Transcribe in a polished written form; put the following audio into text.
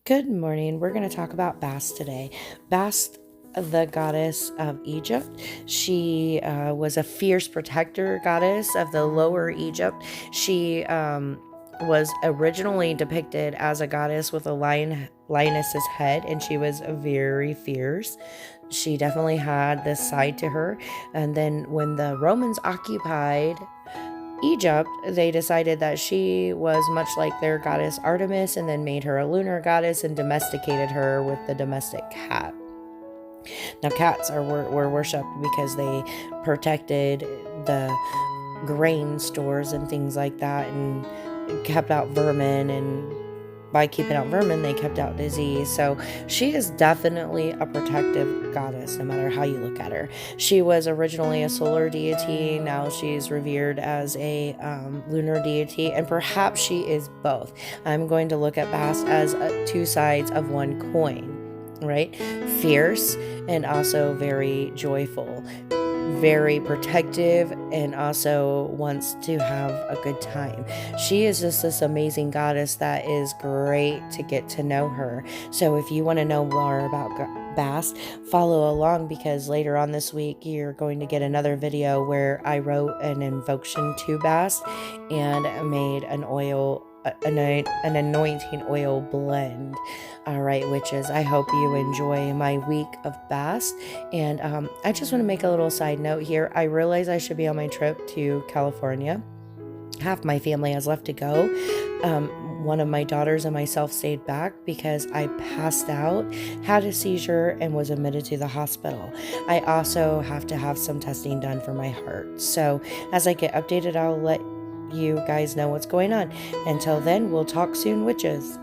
Good morning. We're going to talk about Bast today. Bast, the goddess of Egypt. She was a fierce protector goddess of the lower Egypt. She was originally depicted as a goddess with a lioness's head, and she was very fierce. She definitely had this side to her. And then when the Romans occupied Egypt, they decided that she was much like their goddess Artemis, and then made her a lunar goddess and domesticated her with the domestic cat. Now, cats were worshipped because they protected the grain stores and things like that, and kept out vermin, and by keeping out vermin, they kept out disease. So she is definitely a protective goddess, no matter how you look at her. She was originally a solar deity. Now she's revered as a lunar deity, and perhaps she is both. I'm going to look at Bast as two sides of one coin, right? Fierce and also very joyful, very protective, and also wants to have a good time. She is just this amazing goddess that is great to get to know her. So if you want to know more about Bast, follow along, because later on this week you're going to get another video where I wrote an invocation to Bast and made an anointing oil blend. All right, witches, I hope you enjoy my week of Bast. And I just want to make a little side note here. I realize I should be on my trip to California. Half my family has left to go. One of my daughters and myself stayed back because I passed out, had a seizure, and was admitted to the hospital. I also have to have some testing done for my heart. So as I get updated, I'll let you guys know what's going on. Until then, we'll talk soon, witches.